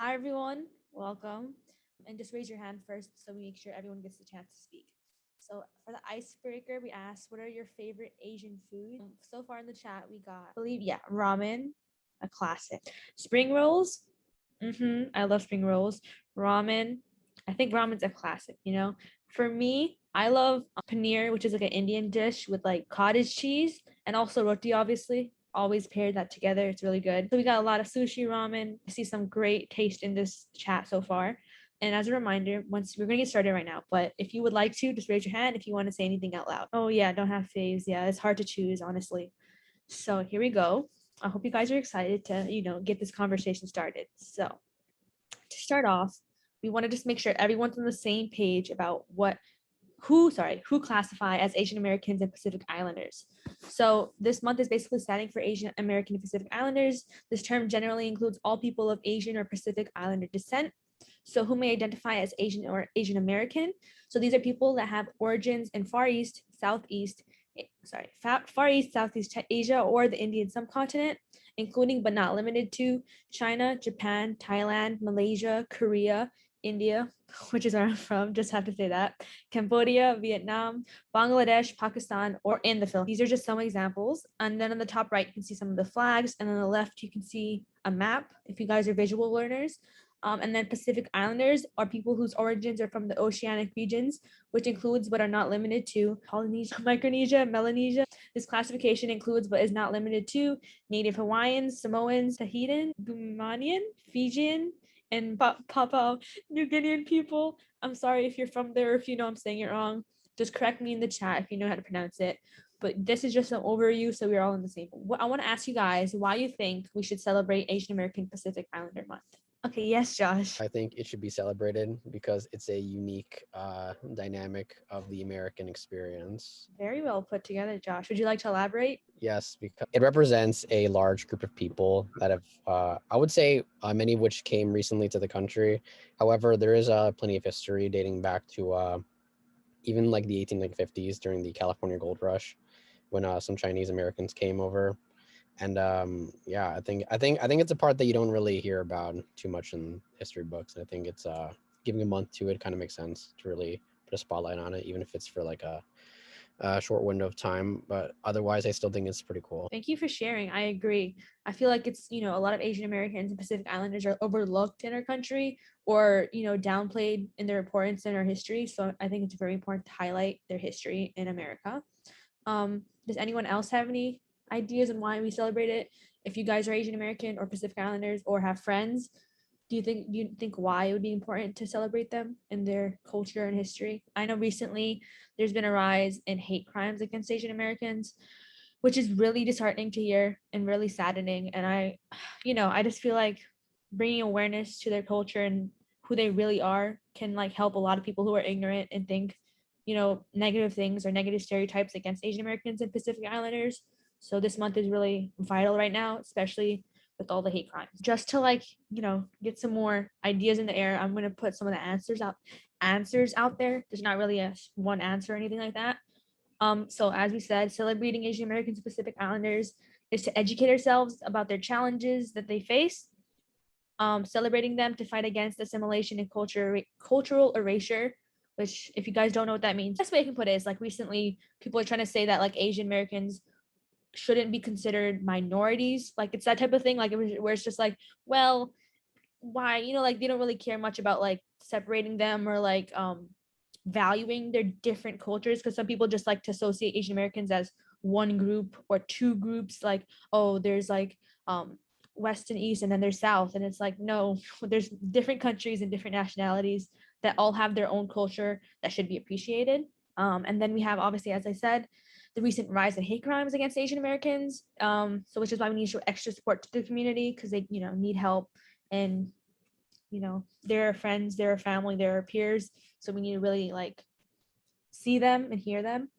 Hi, everyone. Welcome. And just raise your hand first so we make sure everyone gets the chance to speak. So, for the icebreaker, we asked, what are your favorite Asian foods? So far in the chat, we got, I believe, yeah, ramen, a classic. Spring rolls. I love spring rolls. Ramen. I think ramen's a classic. For me, I love paneer, which is like an Indian dish with like cottage cheese and also roti, obviously. Always pair that together. It's really good. So we got a lot of sushi, ramen. I see some great taste in this chat so far. And as a reminder, once we're gonna get started right now, but if you would like to, just raise your hand if you want to say anything out loud. Oh yeah, don't have faves. Yeah, it's hard to choose, honestly. So here we go. I hope you guys are excited to get this conversation started. So to start off, we want to just make sure everyone's on the same page about who classify as Asian Americans and Pacific Islanders. So this month is basically standing for Asian American and Pacific Islanders. This term generally includes all people of Asian or Pacific Islander descent. So who may identify as Asian or Asian American. So these are people that have origins in Far East, Southeast, Far East, Southeast Asia, or the Indian subcontinent, including but not limited to China, Japan, Thailand, Malaysia, Korea, India, which is where I'm from, just have to say that, Cambodia, Vietnam, Bangladesh, Pakistan, or in the Philippines. These are just some examples. And then on the top right, you can see some of the flags. And on the left, you can see a map if you guys are visual learners. And then Pacific Islanders are people whose origins are from the oceanic regions, which includes but are not limited to Polynesia, Micronesia, Melanesia. This classification includes but is not limited to Native Hawaiians, Samoans, Tahitian, Gumanian, Fijian, and Papua New Guinean people. I'm sorry if you're from there, if you know I'm saying it wrong. Just correct me in the chat if you know how to pronounce it. But this is just an overview, so we're all in the same. I want to ask you guys why you think we should celebrate Asian American Pacific Islander Month. Okay, yes, Josh. I think it should be celebrated because it's a unique dynamic of the American experience. Very well put together, Josh. Would you like to elaborate? Yes, because it represents a large group of people that have, I would say, many of which came recently to the country. However, there is plenty of history dating back to even like the 1850s during the California Gold Rush, when some Chinese Americans came over. And yeah, I think it's a part that you don't really hear about too much in history books. I think it's giving a month to it kind of makes sense to really put a spotlight on it, even if it's for like a short window of time. But otherwise, I still think it's pretty cool. Thank you for sharing. I agree. I feel like it's a lot of Asian Americans and Pacific Islanders are overlooked in our country or downplayed in their importance in our history. So I think it's very important to highlight their history in America. Does anyone else have any ideas on why we celebrate it? If you guys are Asian American or Pacific Islanders or have friends, do you think why it would be important to celebrate them in their culture and history? I know recently there's been a rise in hate crimes against Asian Americans, which is really disheartening to hear and really saddening. And I just feel like bringing awareness to their culture and who they really are can like help a lot of people who are ignorant and think negative things or negative stereotypes against Asian Americans and Pacific Islanders. So this month is really vital right now, especially with all the hate crimes. Just to get some more ideas in the air, I'm gonna put some of the answers out there. There's not really a one answer or anything like that. So as we said, celebrating Asian Americans and Pacific Islanders is to educate ourselves about their challenges that they face, celebrating them to fight against assimilation and cultural erasure, which if you guys don't know what that means, the best way I can put it is like recently people are trying to say that like Asian Americans shouldn't be considered minorities. Like it's that type of thing, like where it's just like, well, why, like they don't really care much about like separating them or like valuing their different cultures, because some people just like to associate Asian Americans as one group or two groups, like, oh, there's like West and East and then there's South, and it's like, no, there's different countries and different nationalities that all have their own culture that should be appreciated. And then we have, obviously, as I said, the recent rise in hate crimes against Asian Americans. So which is why we need to show extra support to the community, because they need help, and they're friends, they're family, they're peers. So we need to really like see them and hear them.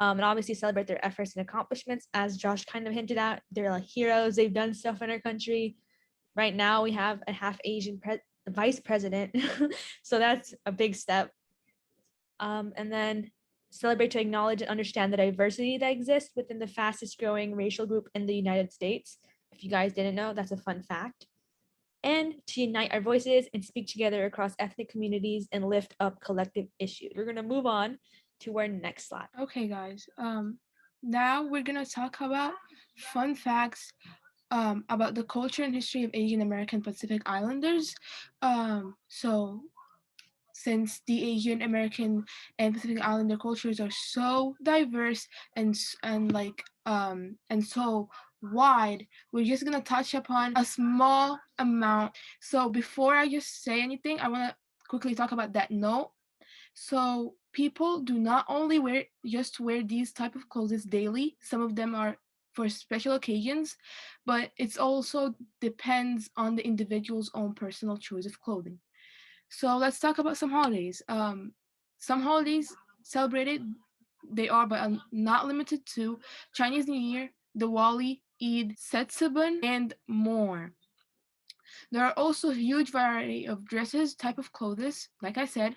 And obviously celebrate their efforts and accomplishments. As Josh kind of hinted at, they're like heroes. They've done stuff in our country. Right now we have a half Asian vice president. So that's a big step. And then celebrate to acknowledge and understand the diversity that exists within the fastest growing racial group in the United States. If you guys didn't know, that's a fun fact. and to unite our voices and speak together across ethnic communities and lift up collective issues. We're going to move on to our next slide. Okay, guys. Now we're gonna talk about fun facts about the culture and history of Asian American Pacific Islanders. So since the Asian American and Pacific Islander cultures are so diverse and so wide, we're just gonna touch upon a small amount. So before I just say anything, I wanna quickly talk about that note. So people do not only wear these type of clothes daily. Some of them are for special occasions, but it's also depends on the individual's own personal choice of clothing. So let's talk about some holidays. Some holidays celebrated, they are but are not limited to Chinese New Year, Diwali, Eid, Setsubun, and more. There are also a huge variety of dresses, type of clothes, like I said,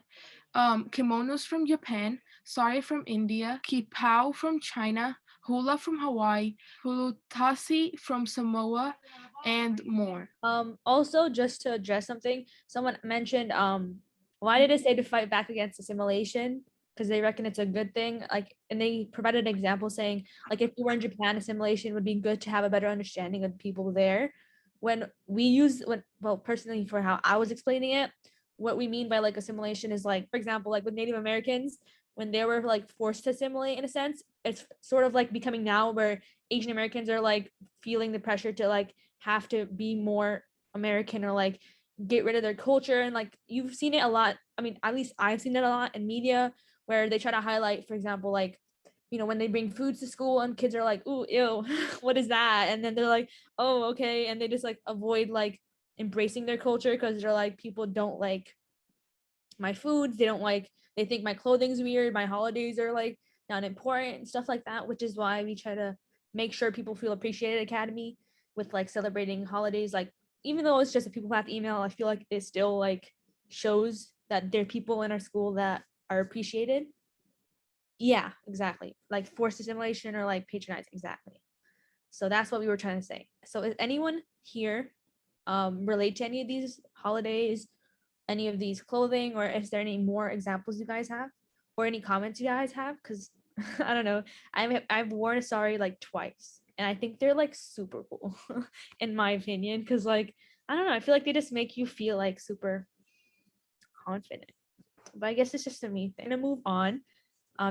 kimonos from Japan, sari from India, kipao from China, hula from Hawaii, hulutasi from Samoa, and more. Also, just to address something, someone mentioned, why did it say to fight back against assimilation? Because they reckon it's a good thing. Like, and they provided an example saying, like, if you were in Japan, assimilation would be good to have a better understanding of people there. Well, personally, for how I was explaining it, what we mean by like assimilation is like, for example, like with Native Americans, when they were like forced to assimilate in a sense, it's sort of like becoming now where Asian Americans are like feeling the pressure to like have to be more American or like get rid of their culture. And like you've seen it a lot. I mean, at least I've seen it a lot in media where they try to highlight, for example, like, you know, when they bring foods to school and kids are like, ooh, ew, what is that? And then they're like, oh, okay. And they just like avoid like embracing their culture because they're like, people don't like my foods. They don't like, they think my clothing's weird. My holidays are like not important and stuff like that, which is why we try to make sure people feel appreciated at Academy with like celebrating holidays. Like, even though it's just a people path email, I feel like it still like shows that there are people in our school that are appreciated. Yeah, exactly. Like forced assimilation or like patronizing. Exactly. So that's what we were trying to say. So is anyone here relate to any of these holidays, any of these clothing, or is there any more examples you guys have or any comments you guys have? Because I don't know, I've worn a sari like twice and I think they're like super cool in my opinion, because like I don't know, I feel like they just make you feel like super confident. But I guess it's just a me thing. I'm gonna move on.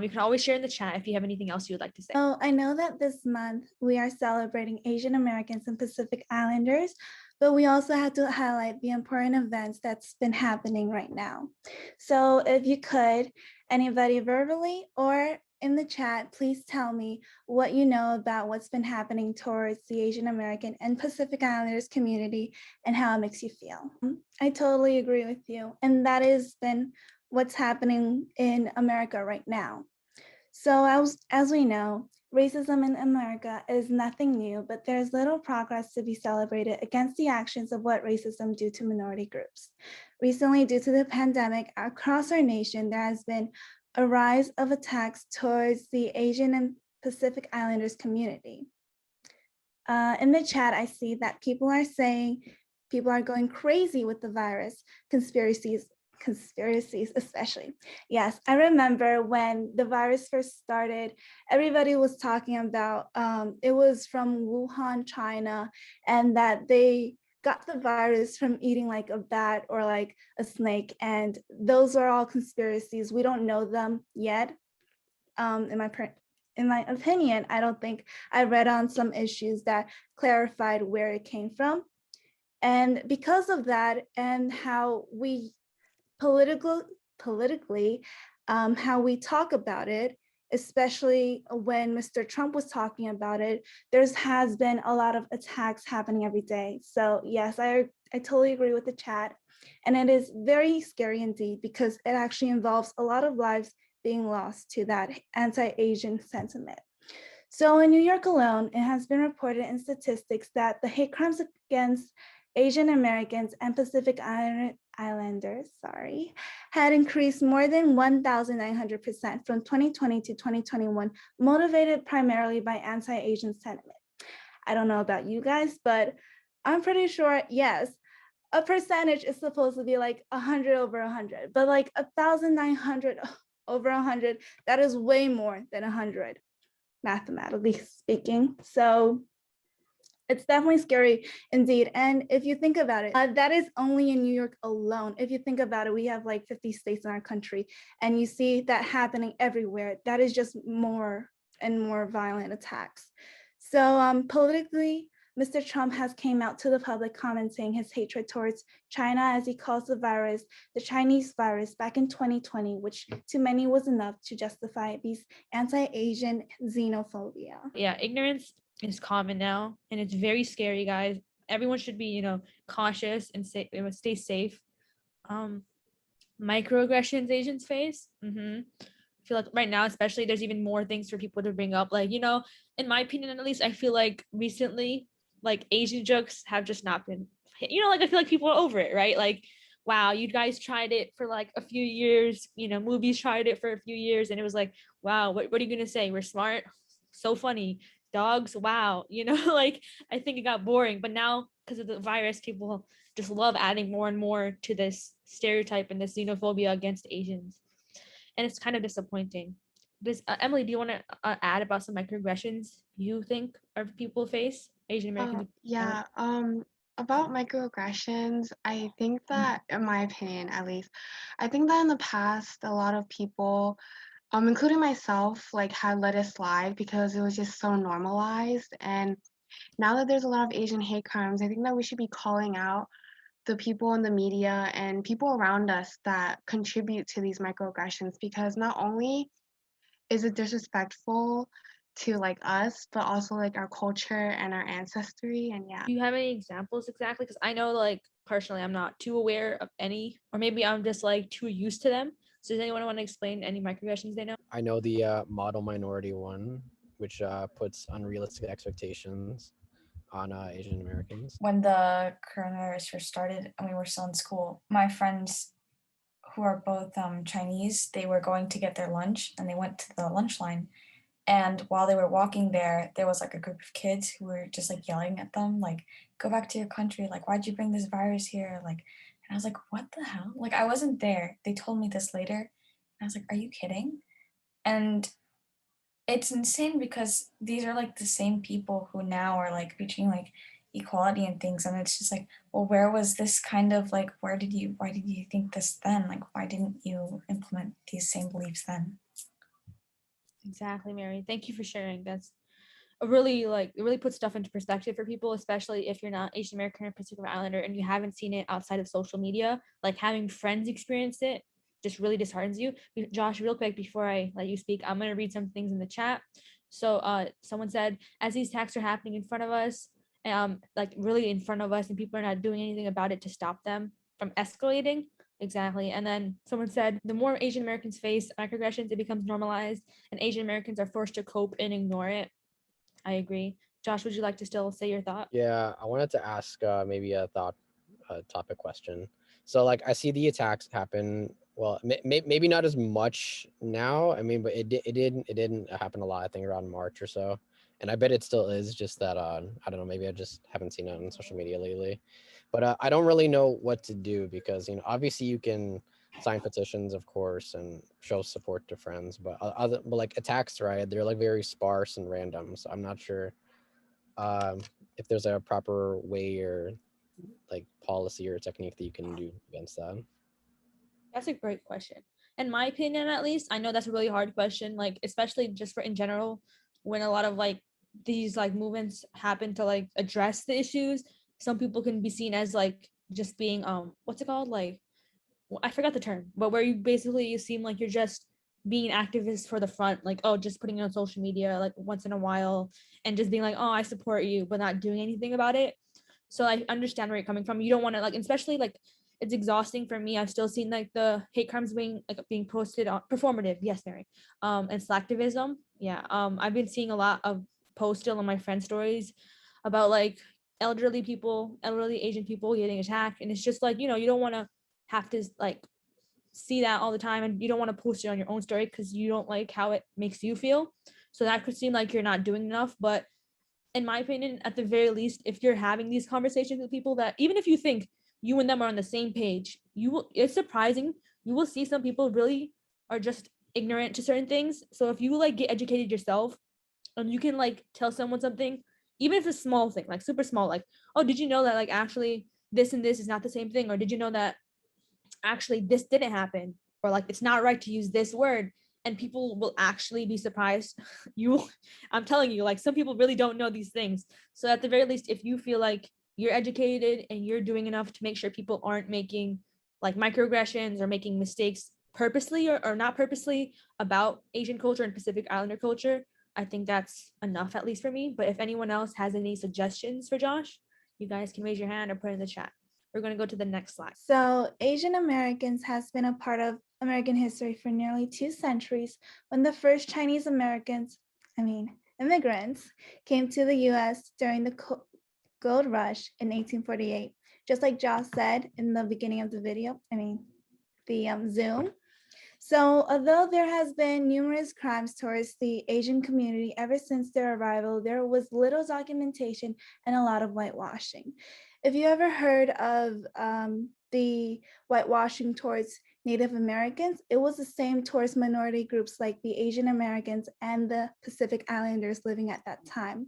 You can always share in the chat if you have anything else you would like to say. So I know that this month we are celebrating Asian Americans and Pacific Islanders, but we also have to highlight the important events that's been happening right now. So if you could, anybody verbally or in the chat, please tell me what you know about what's been happening towards the Asian American and Pacific Islanders community and how it makes you feel. I totally agree with you. And that has been what's happening in America right now. So as we know, racism in America is nothing new, but there's little progress to be celebrated against the actions of what racism do to minority groups. Recently, due to the pandemic, across our nation, there has been a rise of attacks towards the Asian and Pacific Islanders community. In the chat, I see that people are saying people are going crazy with the virus, conspiracies especially. Yes, I remember when the virus first started, everybody was talking about it was from Wuhan, China, and that they got the virus from eating like a bat or like a snake, and those are all conspiracies. We don't know them yet. In my opinion, I don't think I read on some issues that clarified where it came from. And because of that and how we politically, how we talk about it, especially when Mr. Trump was talking about it, has been a lot of attacks happening every day. So yes, I totally agree with the chat. And it is very scary indeed because it actually involves a lot of lives being lost to that anti-Asian sentiment. So in New York alone, it has been reported in statistics that the hate crimes against Asian Americans and Pacific Islanders, had increased more than 1,900% from 2020 to 2021, motivated primarily by anti-Asian sentiment. I don't know about you guys, but I'm pretty sure, yes, a percentage is supposed to be like 100 over 100, but like 1,900 over 100, that is way more than 100, mathematically speaking. So it's definitely scary indeed. And if you think about it, that is only in New York alone. If you think about it, we have like 50 states in our country, and you see that happening everywhere. That is just more and more violent attacks. So politically, Mr. Trump has came out to the public commenting his hatred towards China, as he calls the virus, the Chinese virus, back in 2020, which to many was enough to justify these anti-Asian xenophobia. Yeah, ignorance is common now, and it's very scary, guys. Everyone should be, cautious and stay safe. Microaggressions Asians face. I feel like right now, especially, there's even more things for people to bring up. Like, in my opinion, at least, I feel like recently, like Asian jokes have just not been, like I feel like people are over it, right? Like, wow, you guys tried it for like a few years, movies tried it for a few years, and it was like, wow, what are you gonna say? We're smart, so funny. Dogs, wow, like I think it got boring, but now because of the virus, people just love adding more and more to this stereotype and this xenophobia against Asians, and it's kind of disappointing. Emily, do you want to add about some microaggressions you think our people face, Asian Americans? Yeah. About microaggressions, I think that, in my opinion at least, I think that in the past, a lot of people, including myself, like had let it slide because it was just so normalized. And now that there's a lot of Asian hate crimes, I think that we should be calling out the people in the media and people around us that contribute to these microaggressions, because not only is it disrespectful to like us, but also like our culture and our ancestry. And yeah. Do you have any examples exactly? Because I know, like, personally, I'm not too aware of any, or maybe I'm just like too used to them. So does anyone want to explain any microaggressions they know? I know the model minority one, which puts unrealistic expectations on Asian Americans. When the coronavirus first started and we were still in school, my friends who are both Chinese, they were going to get their lunch and they went to the lunch line. And while they were walking there was like a group of kids who were just like yelling at them, like, go back to your country. Like, why'd you bring this virus here? Like, and I was like, what the hell? Like, I wasn't there. They told me this later. And I was like, are you kidding? And it's insane because these are like the same people who now are like preaching like equality and things. And it's just like, well, where was this kind of like, why did you think this then? Like, why didn't you implement these same beliefs then? Exactly, Mary. Thank you for sharing. That's a really, like, it really puts stuff into perspective for people, especially if you're not Asian American or Pacific Islander and you haven't seen it outside of social media. Like, having friends experience it just really disheartens you. Josh, real quick before I let you speak, I'm gonna read some things in the chat. So someone said, as these attacks are happening in front of us, like really in front of us, and people are not doing anything about it to stop them from escalating. Exactly. And then someone said, the more Asian Americans face microaggressions, it becomes normalized, and Asian Americans are forced to cope and ignore it. I agree. Josh, would you like to still say your thought? Yeah, I wanted to ask maybe a topic question. So like I see the attacks happen. Well, maybe not as much now. I mean, but it didn't happen a lot. I think around March or so, and I bet it still is. Just that I don't know. Maybe I just haven't seen it on social media lately. But I don't really know what to do because obviously you can sign petitions, of course, and show support to friends. But but like attacks, right? They're like very sparse and random. So I'm not sure if there's a proper way or like policy or technique that you can do against that. That's a great question. In my opinion, at least, I know that's a really hard question, like, especially just for in general, when a lot of like these like movements happen to like address the issues, some people can be seen as like just being what's it called? Like, I forgot the term, but where you seem like you're just being activists for the front, like, oh, just putting it on social media like once in a while and just being like, oh, I support you, but not doing anything about it. So I understand where you're coming from. You don't want to, like, especially like it's exhausting for me. I've still seen like the hate crimes being posted on performative, yes, Mary, and slacktivism. Yeah. I've been seeing a lot of posts still on my friend stories about like elderly Asian people getting attacked. And it's just like, you don't want to have to like see that all the time, and you don't want to post it on your own story because you don't like how it makes you feel. So that could seem like you're not doing enough, but in my opinion, at the very least, if you're having these conversations with people, that even if you think you and them are on the same page, it's surprising. You will see some people really are just ignorant to certain things. So if you like get educated yourself and you can like tell someone something, even if it's a small thing, like super small, like, oh, did you know that like actually this and this is not the same thing? Or did you know that actually this didn't happen? Or like it's not right to use this word, and people will actually be surprised. I'm telling you, like some people really don't know these things. So at the very least, if you feel like you're educated and you're doing enough to make sure people aren't making like microaggressions or making mistakes purposely or not purposely about Asian culture and Pacific Islander culture, I think that's enough, at least for me. But if anyone else has any suggestions for Josh, you guys can raise your hand or put it in the chat. We're going to go to the next slide. So Asian Americans has been a part of American history for nearly 2 centuries. When the first Chinese Americans, immigrants, came to the US during the gold rush in 1848, just like Josh said in the beginning of the video, the Zoom. So although there has been numerous crimes towards the Asian community ever since their arrival, there was little documentation and a lot of whitewashing. If you ever heard of the whitewashing towards Native Americans, it was the same towards minority groups like the Asian Americans and the Pacific Islanders living at that time.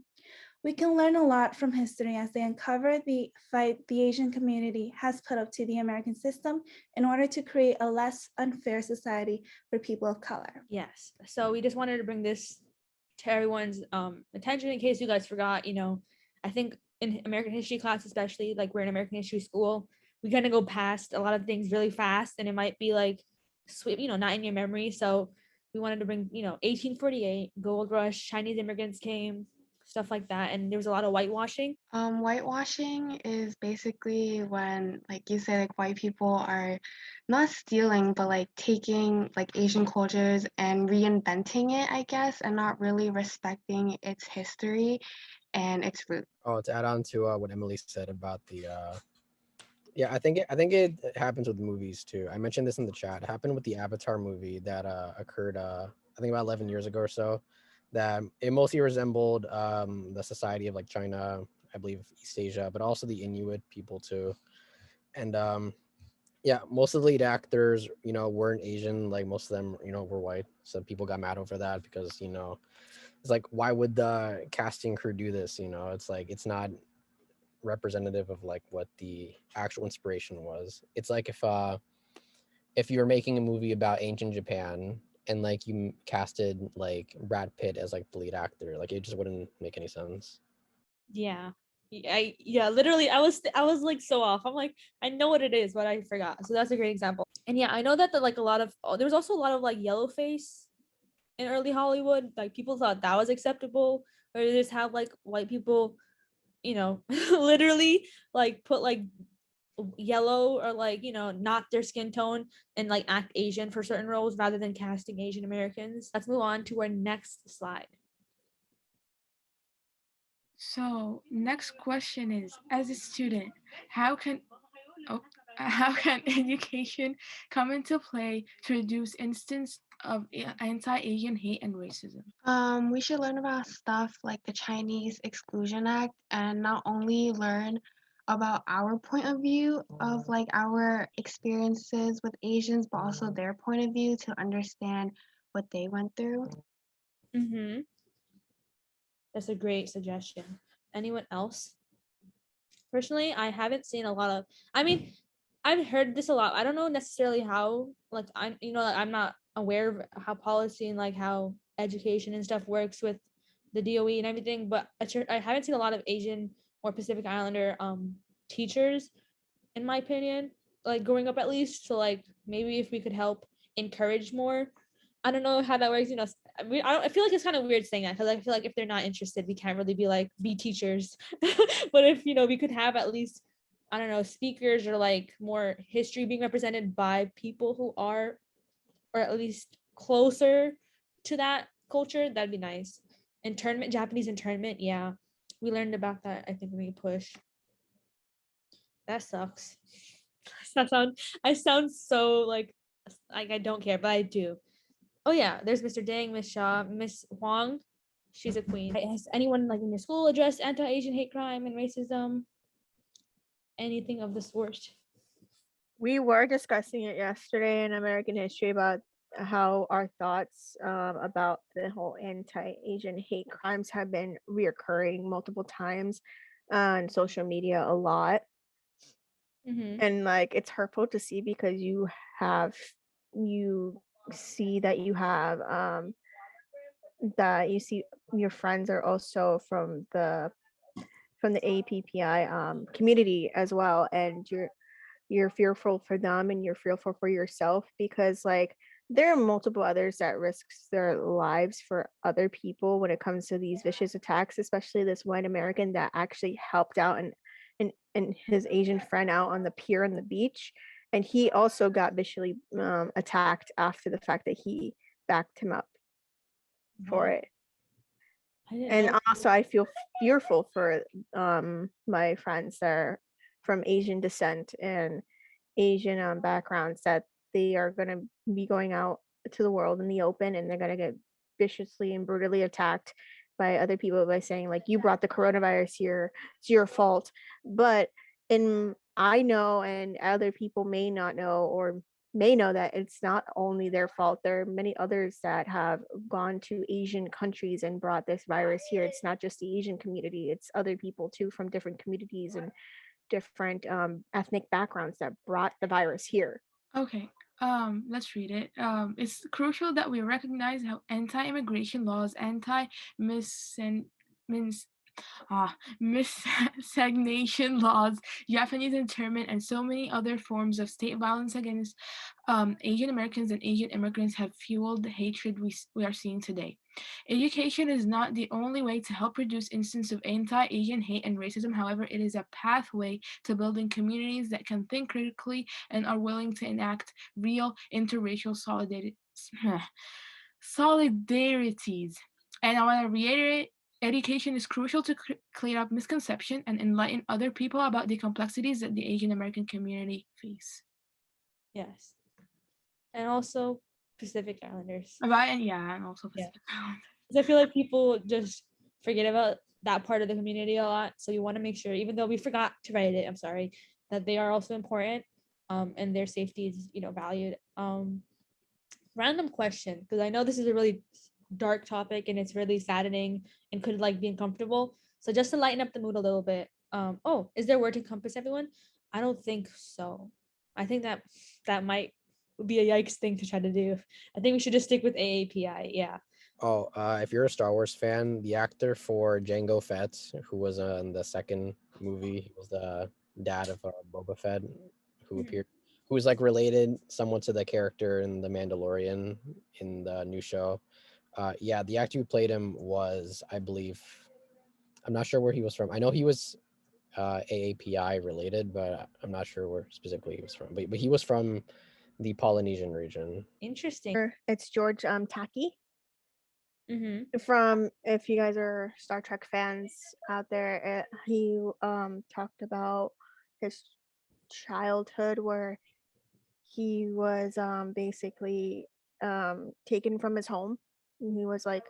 We can learn a lot from history as they uncover the fight the Asian community has put up to the American system in order to create a less unfair society for people of color. Yes. So we just wanted to bring this to everyone's attention in case you guys forgot. I think in American history class, especially, like we're in American history school, we kind of go past a lot of things really fast, and it might be like sweet, not in your memory. So we wanted to bring, 1848, gold rush, Chinese immigrants came, stuff like that, and there was a lot of whitewashing. Whitewashing is basically when, like you say, like white people are not stealing, but like taking like Asian cultures and reinventing it, I guess, and not really respecting its history and its roots. Oh, to add on to what Emily said about the yeah, I think it happens with movies too. I mentioned this in the chat. It happened with the Avatar movie that occurred I think about 11 years ago or so. That it mostly resembled the society of like China, I believe East Asia, but also the Inuit people too. And yeah, most of the lead actors, weren't Asian. Like most of them, were white. So people got mad over that because it's like, why would the casting crew do this? It's like it's not representative of like what the actual inspiration was. It's like if you were making a movie about ancient Japan and like you casted like Brad Pitt as like the lead actor, like it just wouldn't make any sense. Yeah. Literally I was like so off. I'm like, I know what it is, but I forgot. So that's a great example. And yeah, I know that like there was also a lot of like yellow face in early Hollywood. Like people thought that was acceptable, or they just have like white people, literally like put like yellow or like not their skin tone and like act Asian for certain roles rather than casting Asian Americans. Let's move on to our next slide. So next question is, as a student, how can education come into play to reduce instances of anti-Asian hate and racism? We should learn about stuff like the Chinese Exclusion Act, and not only learn about our point of view of like our experiences with Asians, but also their point of view to understand what they went through. Mm-hmm. That's a great suggestion. Anyone else? Personally, I haven't seen a lot of, I've heard this a lot. I don't know necessarily how, like, I'm not aware of how policy and like how education and stuff works with the DOE and everything, but I haven't seen a lot of Asian or Pacific Islander teachers, in my opinion, like growing up at least. So like maybe if we could help encourage more. I don't know how that works. I feel like it's kind of weird saying that because I feel like if they're not interested, we can't really be like be teachers. But if we could have at least, I don't know, speakers or like more history being represented by people who are, or at least closer to that culture, that'd be nice. Internment, Japanese internment, yeah, we learned about that. I think we push. That sucks. I sound so like I don't care, but I do. Oh yeah, there's Mr. Dang, Miss Shaw, Miss Huang. She's a queen. Has anyone like in your school addressed anti-Asian hate crime and racism? Anything of the sort? We were discussing it yesterday in American history about how our thoughts about the whole anti-Asian hate crimes have been reoccurring multiple times on social media a lot. Mm-hmm. And like it's hurtful to see because you see that you see your friends are also from the AAPI community as well, and you're fearful for them and you're fearful for yourself because like there are multiple others that risks their lives for other people when it comes to these vicious attacks, especially this white American that actually helped out and his Asian friend out on the pier on the beach, and he also got viciously attacked after the fact that he backed him up for Wow. it. I didn't And know. also I feel fearful for my friends that are from Asian descent and Asian backgrounds that they are going to be going out to the world in the open and they're going to get viciously and brutally attacked by other people by saying like you brought the coronavirus here, it's your fault. But in I know and other people may not know or may know that it's not only their fault. There are many others that have gone to Asian countries and brought this virus here. It's not just the Asian community, it's other people too from different communities and different ethnic backgrounds that brought the virus here. Okay, let's read it. It's crucial that we recognize how anti-immigration laws, miscegenation laws, Japanese internment, and so many other forms of state violence against Asian Americans and Asian immigrants have fueled the hatred we are seeing today. Education is not the only way to help reduce instances of anti-Asian hate and racism. However, it is a pathway to building communities that can think critically and are willing to enact real interracial solidarities. And I want to reiterate, education is crucial to clear up misconception and enlighten other people about the complexities that the Asian American community face. Yes. And also Pacific Islanders. And also Yeah. Pacific Islanders. Because I feel like people just forget about that part of the community a lot. So you want to make sure, even though we forgot to write it, I'm sorry, that they are also important, and their safety is, valued. Random question, because I know this is a really dark topic and it's really saddening and could like be uncomfortable. So just to lighten up the mood a little bit, is there a word to encompass everyone? I don't think so. I think that might be a yikes thing to try to do. I think we should just stick with AAPI. Yeah. Oh, if you're a Star Wars fan, the actor for Jango Fett, who was in the second movie, he was the dad of Boba Fett, who appeared, who was like related somewhat to the character in The Mandalorian in the new show. Yeah, the actor who played him was, I believe, I'm not sure where he was from. I know he was AAPI related, but I'm not sure where specifically he was from. But he was from the Polynesian region. Interesting. It's George Taki. Mm-hmm. From, if you guys are Star Trek fans out there, he talked about his childhood where he was basically taken from his home when he was like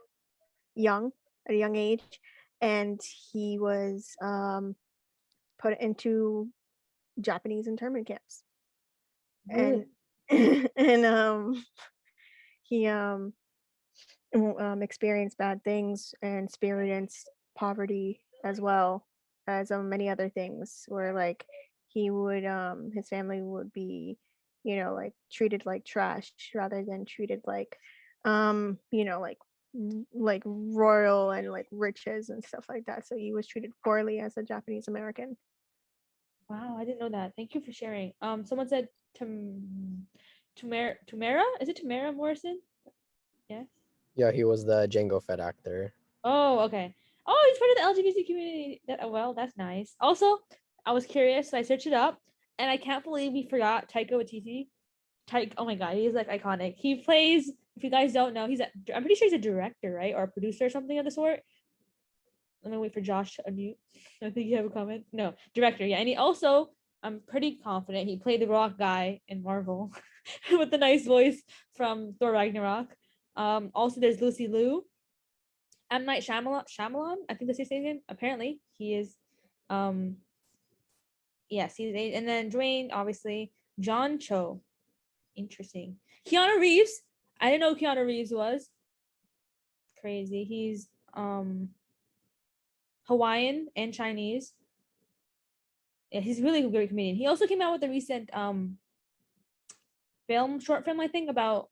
young, at a young age, and he was put into Japanese internment camps. Really? And he experienced bad things and experienced poverty as well as many other things where like he would his family would be like treated like trash rather than treated like like royal and like riches and stuff like that, so he was treated poorly as a Japanese American. Wow, I didn't know that. Thank you for sharing. Someone said Tamara? Is it Tamara Morrison? Yes. Yeah, he was the Jango Fett actor. Oh, okay. Oh, he's part of the LGBT community. Well, that's nice. Also, I was curious, so I searched it up, and I can't believe we forgot Taika Waititi. Oh my god, he's like iconic. He plays. If you guys don't know, I'm pretty sure he's a director, right, or a producer or something of the sort. Let me wait for Josh to unmute. I think you have a comment. No, director. Yeah, and he also, I'm pretty confident he played the Rock guy in Marvel with the nice voice from Thor Ragnarok. Also there's Lucy Liu, M. Night Shyamalan. I think that's his name. Apparently, he is. Yes, he's. And then Dwayne, obviously. John Cho. Interesting. Keanu Reeves. I didn't know who Keanu Reeves was. Crazy. He's Hawaiian and Chinese. Yeah, he's really a great comedian. He also came out with a recent short film, I think, about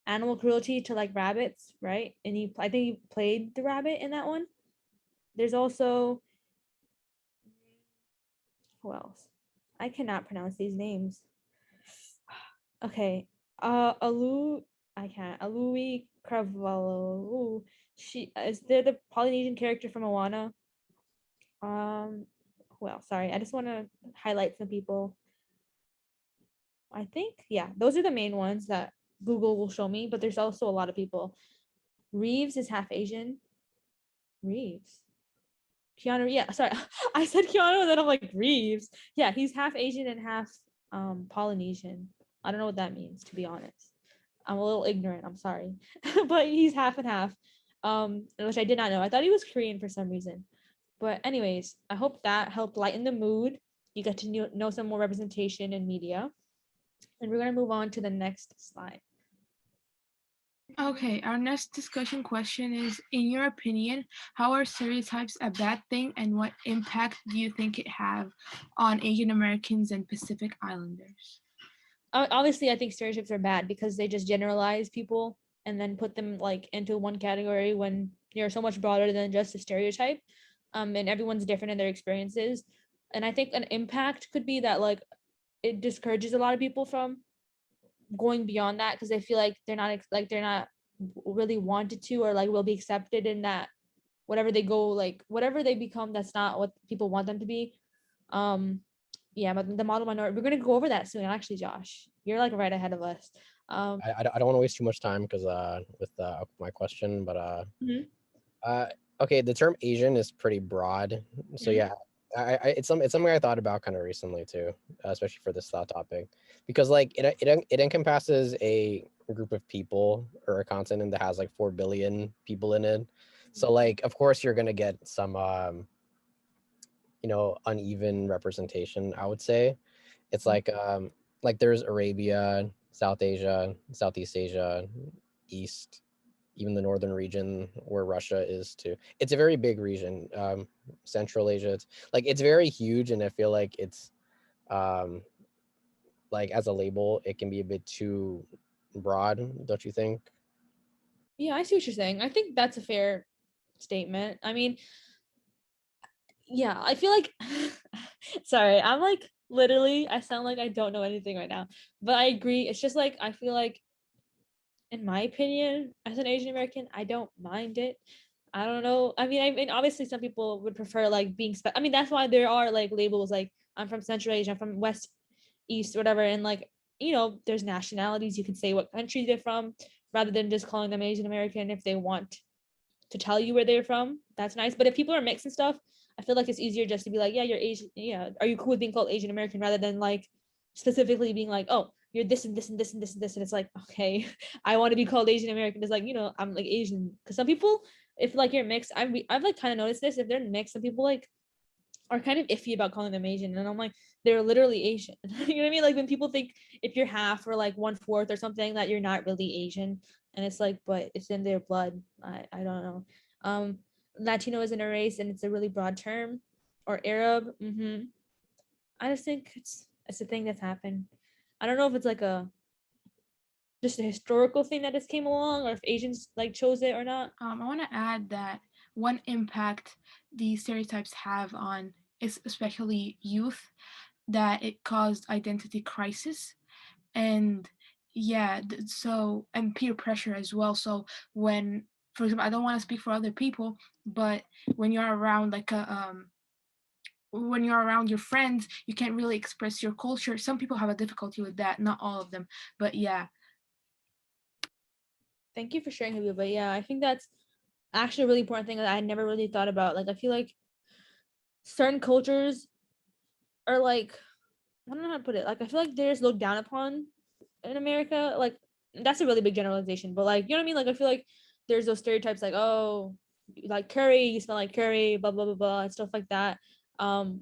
animal cruelty to like rabbits, right? And I think he played the rabbit in that one. There's also, who else? I cannot pronounce these names. Okay. Alui Cravalo. They're the Polynesian character from Moana. Well, sorry, I just want to highlight some people. I think, yeah, those are the main ones that Google will show me, but there's also a lot of people. Reeves is half Asian. Reeves. Keanu, yeah, sorry. I said Keanu and then I'm like, Reeves. Yeah, he's half Asian and half Polynesian. I don't know what that means, to be honest. I'm a little ignorant, I'm sorry. But he's half and half. Which I did not know. I thought he was Korean for some reason. But anyways, I hope that helped lighten the mood. You get to know some more representation in media. And we're going to move on to the next slide. Okay, our next discussion question is, in your opinion, how are stereotypes a bad thing, and what impact do you think it have on Asian Americans and Pacific Islanders? Obviously, I think stereotypes are bad because they just generalize people and then put them like into one category when you're so much broader than just a stereotype. And everyone's different in their experiences. And I think an impact could be that like it discourages a lot of people from going beyond that because they feel like they're not really wanted to, or like will be accepted in that whatever they go, like whatever they become, that's not what people want them to be. Yeah, but the model minority, we're gonna go over that soon. Actually, Josh, you're like right ahead of us. I don't want to waste too much time because with my question, but Mhm. okay, the term Asian is pretty broad, so Mhm. yeah, it's something I thought about kind of recently too, especially for this thought topic, because like it encompasses a group of people or a continent that has like 4 billion people in it, so like of course you're gonna get some uneven representation. I would say it's like there's Arabia, South Asia, Southeast Asia, East, even the northern region where Russia is too. It's a very big region. Central Asia, it's very huge, and I feel like it's um, like as a label, it can be a bit too broad, don't you think? Yeah, I see what you're saying. I think that's a fair statement. I mean, yeah, I feel like sorry, I'm like literally I sound like I don't know anything right now. But I agree. It's just like I feel like in my opinion, as an Asian American, I don't mind it. I don't know. I mean obviously some people would prefer like being I mean that's why there are like labels like I'm from Central Asia, I'm from West, East, whatever, and like there's nationalities, you can say what country they're from rather than just calling them Asian American if they want to tell you where they're from. That's nice. But if people are mixed and stuff, I feel like it's easier just to be like, yeah, you're Asian. Yeah, are you cool with being called Asian American rather than like specifically being like, oh, you're this and this and this and this and this. And it's like, okay, I want to be called Asian American. It's like, I'm like Asian. Because some people, if like you're mixed, I've like kind of noticed this. If they're mixed, some people like are kind of iffy about calling them Asian. And I'm like, they're literally Asian. You know what I mean? Like when people think if you're half or like 1/4 or something that you're not really Asian. And it's like, but it's in their blood. I don't know. Latino isn't a race and it's a really broad term. Or Arab. I just think it's a thing that's happened. I don't know if it's like just a historical thing that just came along or if Asians like chose it or not. I want to add that one impact these stereotypes have on is especially youth, that it caused identity crisis, and yeah, so, and peer pressure as well. So when, for example, I don't want to speak for other people, but when you're around when you're around your friends, you can't really express your culture. Some people have a difficulty with that, not all of them, but yeah. Thank you for sharing, Habib. But yeah, I think that's actually a really important thing that I had never really thought about. Like I feel like certain cultures are like, I don't know how to put it. Like I feel like they're just looked down upon in America. Like that's a really big generalization, but like you know what I mean? Like I feel like there's those stereotypes like, oh, you like curry, you smell like curry, blah blah blah blah, and stuff like that.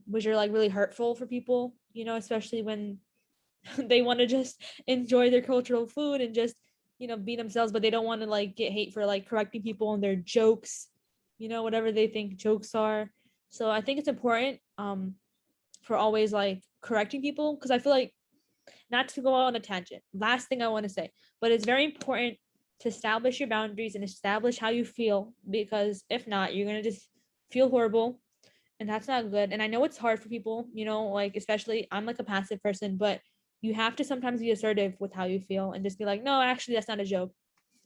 Which are like really hurtful for people, especially when They want to just enjoy their cultural food and just, be themselves, but they don't want to like get hate for like correcting people on their jokes, whatever they think jokes are. So I think it's important for always like correcting people, because I feel like, not to go on a tangent, last thing I want to say, but it's very important to establish your boundaries and establish how you feel, because if not, you're going to just feel horrible, and that's not good. And I know it's hard for people, like, especially I'm like a passive person, but you have to sometimes be assertive with how you feel and just be like, no, actually that's not a joke,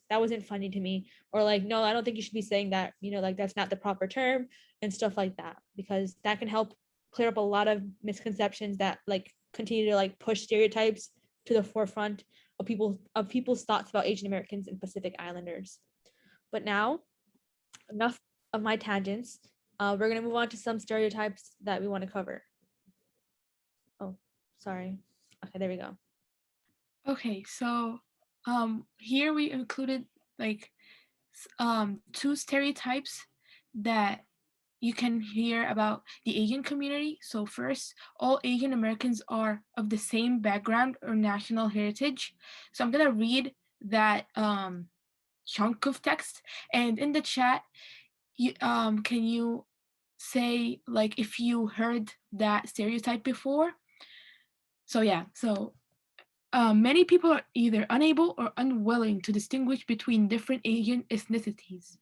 that wasn't funny to me, or like, no, I don't think you should be saying that, like that's not the proper term, and stuff like that, because that can help clear up a lot of misconceptions that like continue to like push stereotypes to the forefront of people's thoughts about Asian Americans and Pacific Islanders. But now, enough of my tangents. We're gonna move on to some stereotypes that we want to cover. Oh, sorry. Okay, there we go. Okay, so here we included like two stereotypes that you can hear about the Asian community. So first, all Asian Americans are of the same background or national heritage. So I'm gonna read that chunk of text, and in the chat, can you say like if you heard that stereotype before? So yeah, so many people are either unable or unwilling to distinguish between different Asian ethnicities,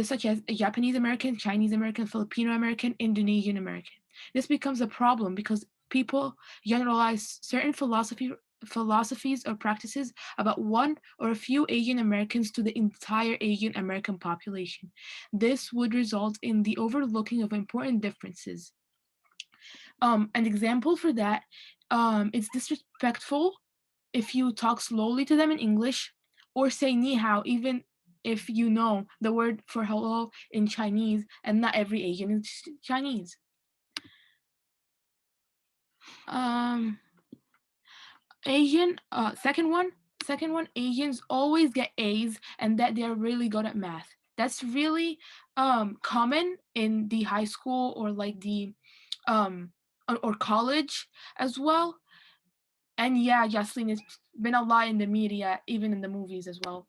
such as Japanese American, Chinese American, Filipino American, Indonesian American. This becomes a problem because people generalize certain philosophies or practices about one or a few Asian Americans to the entire Asian American population. This would result in the overlooking of important differences. An example for that, it's disrespectful if you talk slowly to them in English or say ni hao, even if you know the word for hello in Chinese, and not every Asian is Chinese. Asian, second one, Asians always get A's and that they're really good at math. That's really common in the high school or like the or college as well. And yeah, Jocelyn, it's been a lot in the media, even in the movies as well.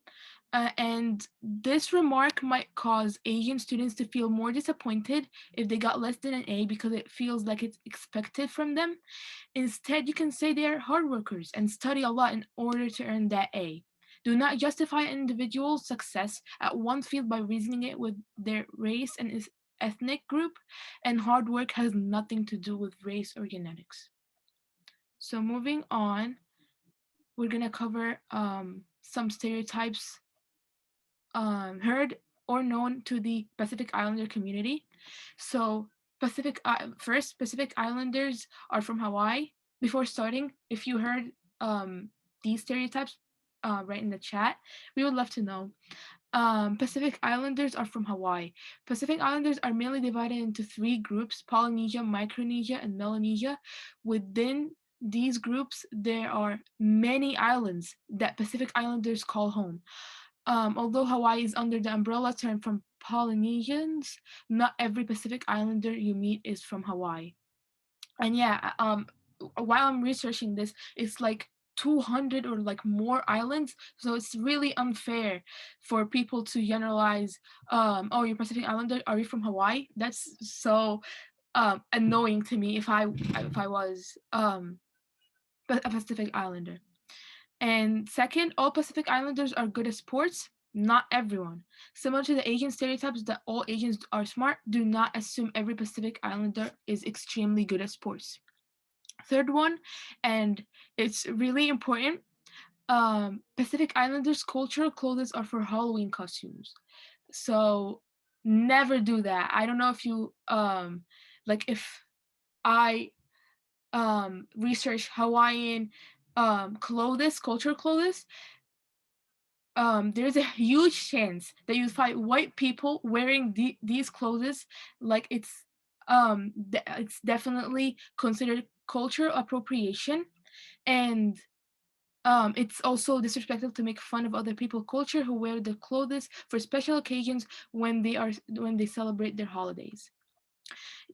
And this remark might cause Asian students to feel more disappointed if they got less than an A because it feels like it's expected from them. Instead, you can say they are hard workers and study a lot in order to earn that A. Do not justify an individual's success at one field by reasoning it with their race and ethnic group, and hard work has nothing to do with race or genetics. So moving on, we're gonna cover some stereotypes heard or known to the Pacific Islander community. So Pacific Islanders are from Hawaii. Before starting, if you heard these stereotypes, write in the chat. We would love to know. Pacific Islanders are from Hawaii. Pacific Islanders are mainly divided into three groups: Polynesia, Micronesia, and Melanesia. Within these groups, there are many islands that Pacific Islanders call home. Although Hawaii is under the umbrella term from Polynesians, not every Pacific Islander you meet is from Hawaii. And yeah, while I'm researching this, it's like 200 or like more islands, so it's really unfair for people to generalize, oh, you're Pacific Islander, are you from Hawaii? That's so annoying to me if I was a Pacific Islander. And second, all Pacific Islanders are good at sports. Not everyone. Similar to the Asian stereotypes that all Asians are smart, do not assume every Pacific Islander is extremely good at sports. Third one, and it's really important, Pacific Islanders' cultural clothes are for Halloween costumes. So never do that. I don't know if you like if I research Hawaiian cultural clothes, there's a huge chance that you find white people wearing these clothes like it's definitely considered cultural appropriation, and it's also disrespectful to make fun of other people's culture who wear the clothes for special occasions when they celebrate their holidays.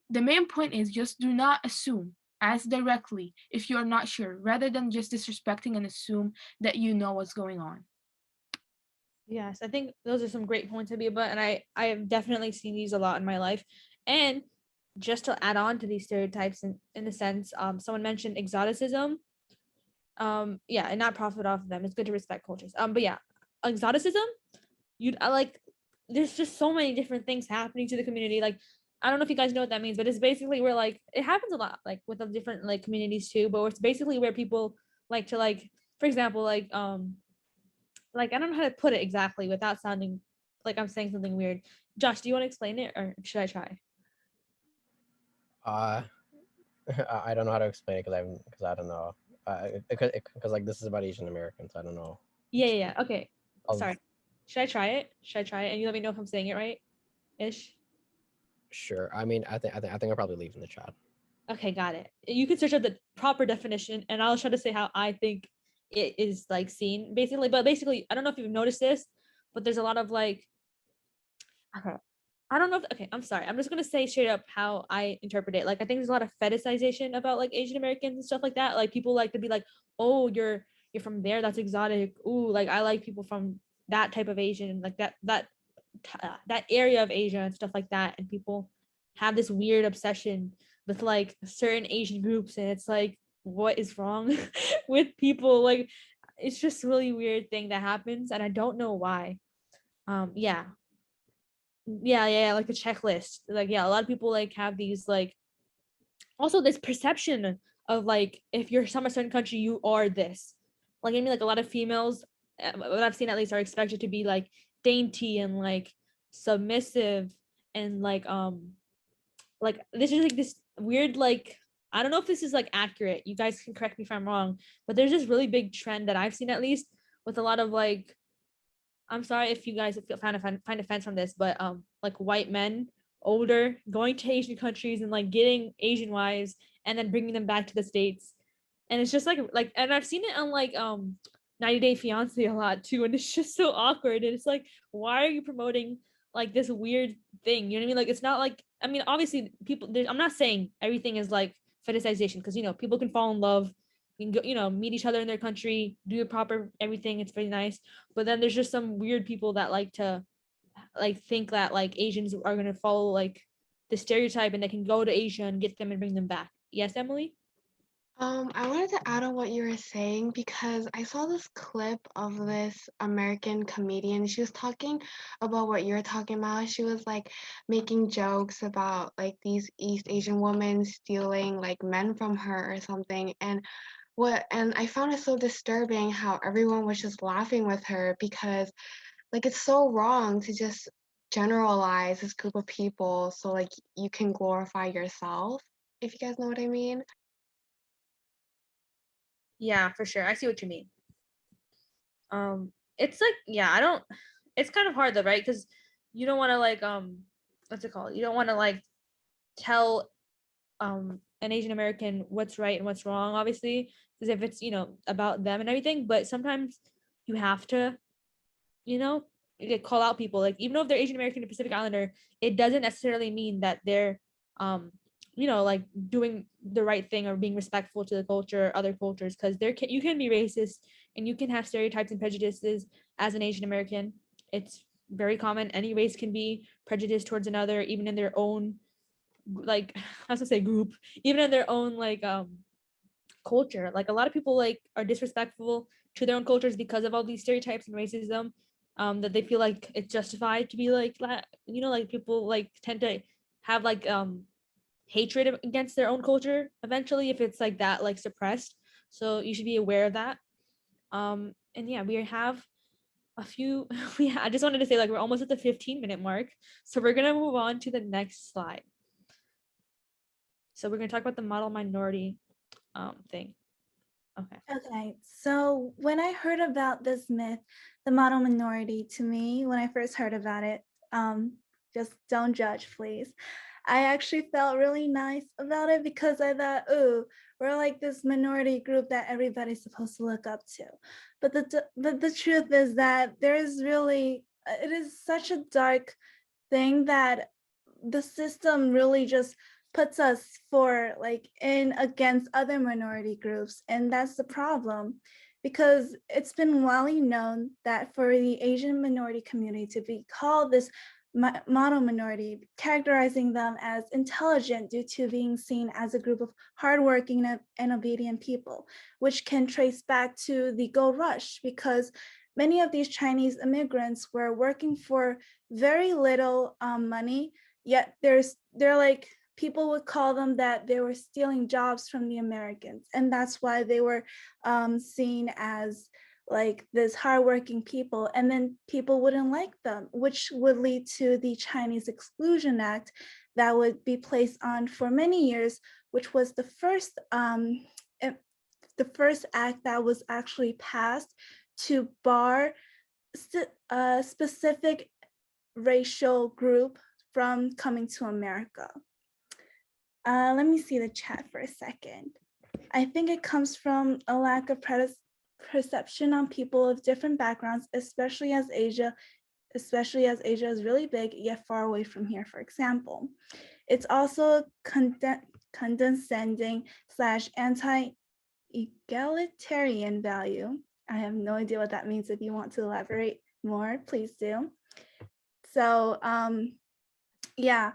The main point is just do not assume ask directly if you are not sure, rather than just disrespecting and assume that you know what's going on. Yes, I think those are some great points, Habiba, and I have definitely seen these a lot in my life. And just to add on to these stereotypes, in a sense, someone mentioned exoticism. Yeah, and not profit off of them. It's good to respect cultures. But yeah, exoticism, I like. There's just so many different things happening to the community. Like, I don't know if you guys know what that means, but it's basically where like it happens a lot, like with the different like communities too. But it's basically where people like to like, for example, like I don't know how to put it exactly without sounding like I'm saying something weird. Josh, do you want to explain it or should I try? Uh, I don't know how to explain it because I don't know. Because like this is about Asian Americans. I don't know. Yeah. Okay. Of Sorry. Should I try it? Should I try it? And you let me know if I'm saying it right ish. Sure. I mean, I think I'll probably leave in the chat. Okay, got it. You can search up the proper definition and I'll try to say how I think it is like seen basically. But basically, I don't know if you've noticed this, but there's a lot of like, okay, I don't know if, okay, I'm sorry. I'm just going to say straight up how I interpret it. Like, I think there's a lot of fetishization about like Asian Americans and stuff like that. Like, people like to be like, oh, you're from there. That's exotic. Ooh, like I like people from that type of Asian, like that area of Asia and stuff like that. And people have this weird obsession with like certain Asian groups, and it's like, what is wrong with people? Like, it's just really weird thing that happens, and I don't know why. Yeah, yeah, like a checklist. Like, yeah, a lot of people like have these like also this perception of like if you're from a certain country, you are this. Like, I mean, like a lot of females, what I've seen at least, are expected to be like dainty and like submissive and like this is like this weird like I don't know if this is like accurate. You guys can correct me if I'm wrong, but there's this really big trend that I've seen at least with a lot of like I'm sorry if you guys find offense from this, but like white men, older, going to Asian countries and like getting Asian wives and then bringing them back to the States. And it's just like and I've seen it on like 90 Day Fiance a lot too, and it's just so awkward. And it's like, why are you promoting like this weird thing? You know what I mean? Like, it's not like, I mean, obviously people I'm not saying everything is like fetishization, because people can fall in love, you can go, meet each other in their country, do the proper everything. It's very nice. But then there's just some weird people that like to like think that like Asians are going to follow like the stereotype and they can go to Asia and get them and bring them back. Yes, Emily? I wanted to add on what you were saying because I saw this clip of this American comedian. She was talking about what you're talking about. She was like making jokes about like these East Asian women stealing like men from her or something. And I found it so disturbing how everyone was just laughing with her because like it's so wrong to just generalize this group of people so like you can glorify yourself, if you guys know what I mean. Yeah, for sure. I see what you mean. It's like, yeah, I don't, it's kind of hard though, right? Because you don't want to like what's it called? You don't want to like tell an Asian American what's right and what's wrong, obviously, because if it's about them and everything. But sometimes you have to, you know, call out people. Like, even though if they're Asian American or Pacific Islander, it doesn't necessarily mean that they're like doing the right thing or being respectful to the culture or other cultures, because you can be racist and you can have stereotypes and prejudices as an Asian American. It's very common. Any race can be prejudiced towards another, even in their own like I was gonna say group, even in their own like culture. Like, a lot of people like are disrespectful to their own cultures because of all these stereotypes and racism, that they feel like it's justified to be like that. Like, people like tend to have like hatred against their own culture eventually if it's like that, like suppressed. So you should be aware of that. And yeah, we have a few I just wanted to say, like, we're almost at the 15-minute mark, so we're gonna move on to the next slide. So we're gonna talk about the model minority thing. Okay, so when I heard about this myth, the model minority, to me, when I first heard about it, just don't judge, please. I actually felt really nice about it because I thought, oh, we're like this minority group that everybody's supposed to look up to. But the truth is that there is really, it is such a dark thing that the system really just puts us for like in against other minority groups. And that's the problem, because it's been widely known that for the Asian minority community to be called this model minority, characterizing them as intelligent due to being seen as a group of hardworking and obedient people, which can trace back to the gold rush, because many of these Chinese immigrants were working for very little money, yet they're like, people would call them that they were stealing jobs from the Americans. And that's why they were seen as like this hardworking people, and then people wouldn't like them, which would lead to the Chinese Exclusion Act that would be placed on for many years, which was the first act that was actually passed to bar a specific racial group from coming to America. Let me see the chat for a second. I think it comes from a lack of perception on people of different backgrounds, especially as Asia is really big yet far away from here, for example. It's also condescending / anti-egalitarian value. I have no idea what that means. If you want to elaborate more, please do. So yeah.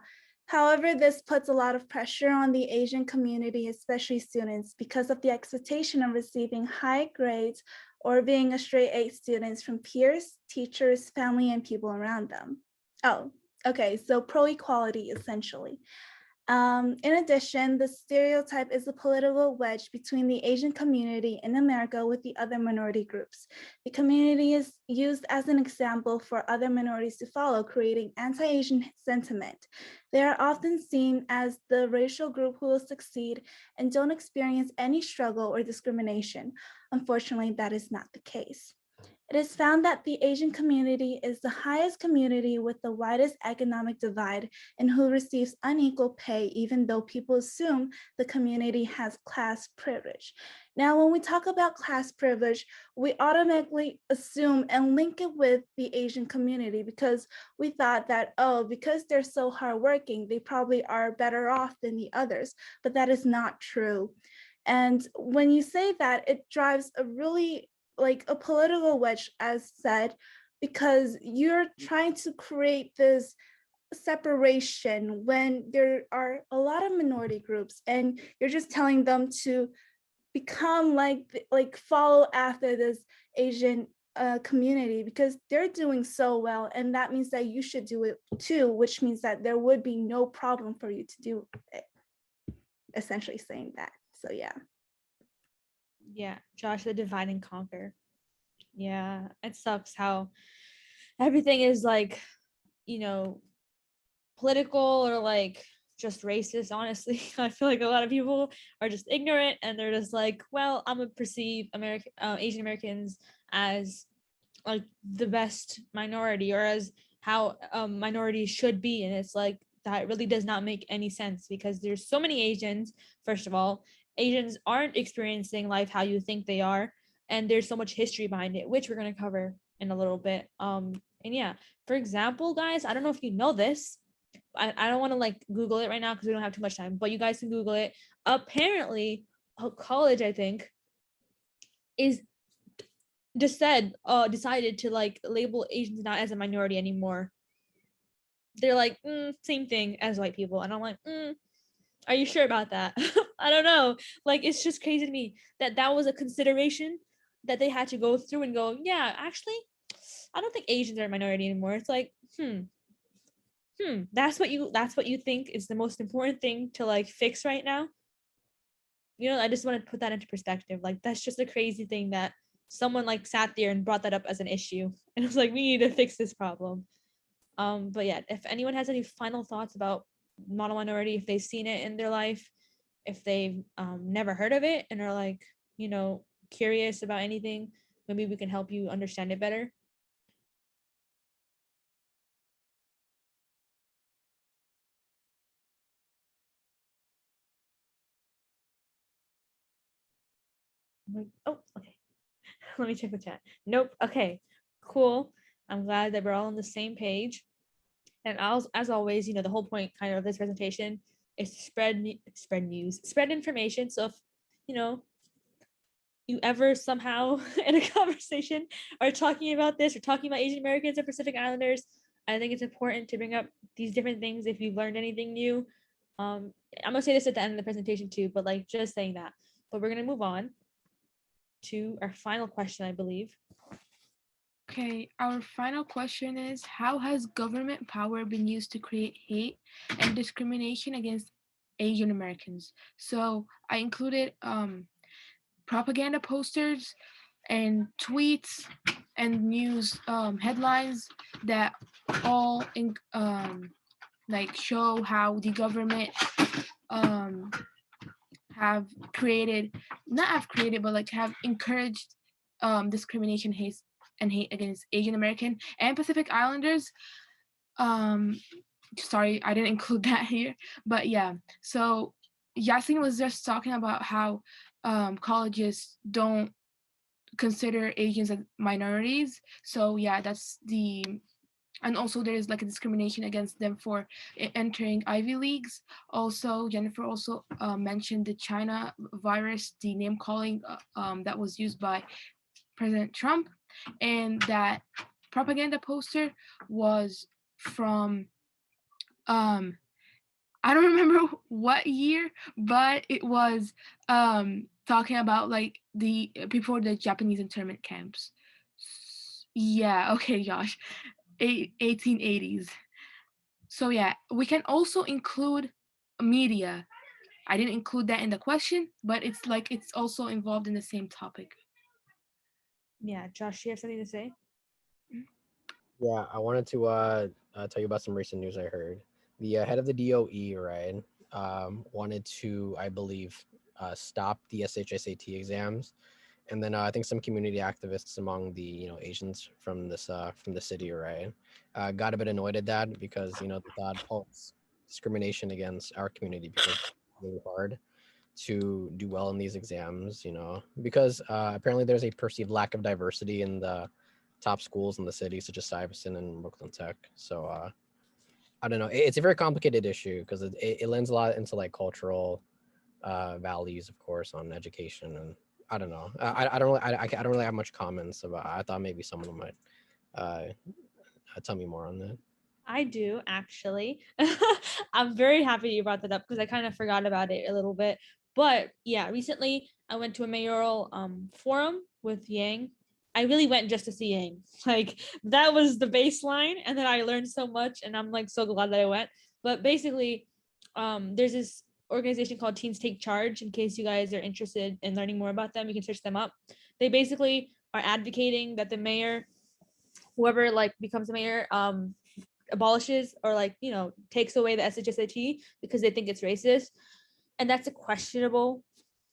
However, this puts a lot of pressure on the Asian community, especially students, because of the expectation of receiving high grades or being a straight A students from peers, teachers, family, and people around them. Oh, okay, so pro-equality, essentially. In addition, the stereotype is a political wedge between the Asian community in America with the other minority groups. The community is used as an example for other minorities to follow, creating anti-Asian sentiment. They are often seen as the racial group who will succeed and don't experience any struggle or discrimination. Unfortunately, that is not the case. It is found that the Asian community is the highest community with the widest economic divide and who receives unequal pay, even though people assume the community has class privilege. Now, when we talk about class privilege, we automatically assume and link it with the Asian community, because we thought that, oh, because they're so hardworking, they probably are better off than the others, but that is not true. And when you say that, it drives a really like a political wedge, as said, because you're trying to create this separation when there are a lot of minority groups, and you're just telling them to become like follow after this Asian community because they're doing so well, and that means that you should do it too, which means that there would be no problem for you to do it. Essentially saying that. So yeah. Yeah, Josh, the divide and conquer. Yeah, it sucks how everything is like, you know, political or like just racist. Honestly, I feel like a lot of people are just ignorant and they're just like, well, I'm gonna perceive Asian Americans as like the best minority or as how minorities should be, and it's like that really does not make any sense because there's so many Asians. First of all, Asians aren't experiencing life how you think they are, and there's so much history behind it, which we're going to cover in a little bit. And yeah, for example, guys, I don't know if you know this. I don't want to like Google it right now because we don't have too much time, but you guys can Google it. Apparently, a college, I think, is just decided to like label Asians not as a minority anymore. They're like, same thing as white people. And I'm like, are you sure about that? I don't know. Like, it's just crazy to me that that was a consideration that they had to go through and go, yeah, actually, I don't think Asians are a minority anymore. It's like, that's what you think is the most important thing to like fix right now. You know, I just want to put that into perspective. Like, that's just a crazy thing that someone like sat there and brought that up as an issue. And it was like, we need to fix this problem. But yeah, if anyone has any final thoughts about model minority, if they've seen it in their life, if they've never heard of it and are like, you know, curious about anything, maybe we can help you understand it better. Oh, okay. Let me check the chat. Nope. Okay, cool. I'm glad that we're all on the same page. And as always, you know, the whole point kind of this presentation is to spread information. So if you ever somehow in a conversation are talking about this or talking about Asian Americans or Pacific Islanders, I think it's important to bring up these different things if you've learned anything new. I'm gonna say this at the end of the presentation too, but like just saying that. But we're gonna move on to our final question, I believe. Okay, our final question is, how has government power been used to create hate and discrimination against Asian Americans? So I included propaganda posters and tweets and news headlines that all like show how the government have created, not have created, but like have encouraged discrimination, hate against Asian American and Pacific Islanders. Sorry, I didn't include that here, but yeah. So Yasin was just talking about how colleges don't consider Asians as minorities. So yeah, that's the, and also there is like a discrimination against them for entering Ivy Leagues. Also, Jennifer also mentioned the China virus, the name calling that was used by President Trump, and that propaganda poster was from I don't remember what year, but it was talking about like the before the Japanese internment camps. Yeah, okay, Josh. 1880s. So yeah, we can also include media. I didn't include that in the question, but it's like it's also involved in the same topic. Yeah, Josh, you have something to say? Yeah, I wanted to tell you about some recent news I heard. The head of the DOE, right, wanted to, I believe, stop the SHSAT exams, and then I think some community activists among the Asians from the city, right, got a bit annoyed at that because they thought, oh, it's discrimination against our community because it's really hard to do well in these exams, because apparently there's a perceived lack of diversity in the top schools in the city, such as Stuyvesant and Brooklyn Tech. So I don't know. It's a very complicated issue because it lends a lot into like cultural values, of course, on education, and I don't know. I don't really have much comments about. I thought maybe someone might tell me more on that. I do actually. I'm very happy you brought that up because I kind of forgot about it a little bit. But yeah, recently I went to a mayoral forum with Yang. I really went just to see Yang. Like that was the baseline, and then I learned so much, and I'm like so glad that I went. But basically, there's this organization called Teens Take Charge. In case you guys are interested in learning more about them, you can search them up. They basically are advocating that the mayor, whoever like becomes the mayor, abolishes or like takes away the SHSAT because they think it's racist, and that's a questionable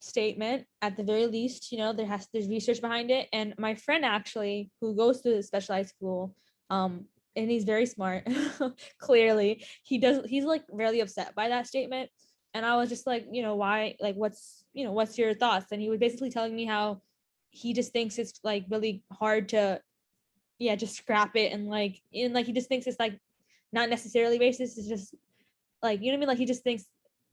statement at the very least. There's research behind it, and my friend actually who goes to the specialized school, and he's very smart. Clearly he's like really upset by that statement, and I was just like, why, like what's your thoughts? And he was basically telling me how he just thinks it's like really hard to just scrap it, and like he just thinks it's like not necessarily racist. It's just like, you know what I mean? Like he just thinks,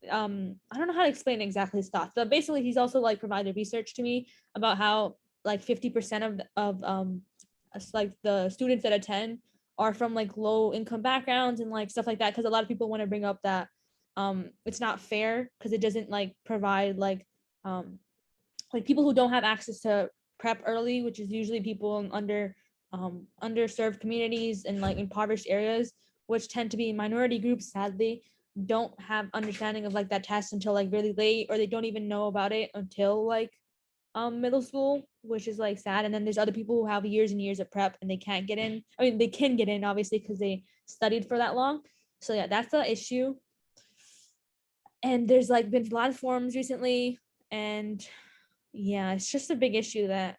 I don't know how to explain exactly his thoughts, but basically he's also like provided research to me about how like 50% of like the students that attend are from like low income backgrounds and like stuff like that. Cause a lot of people want to bring up that it's not fair because it doesn't like provide like people who don't have access to prep early, which is usually people in underserved communities and like impoverished areas, which tend to be minority groups, sadly, don't have understanding of like that test until like really late, or they don't even know about it until like middle school, which is like sad. And then there's other people who have years and years of prep and they can't get in. I mean, they can get in obviously because they studied for that long. So yeah, that's the issue. And there's like been a lot of forums recently, and yeah, it's just a big issue that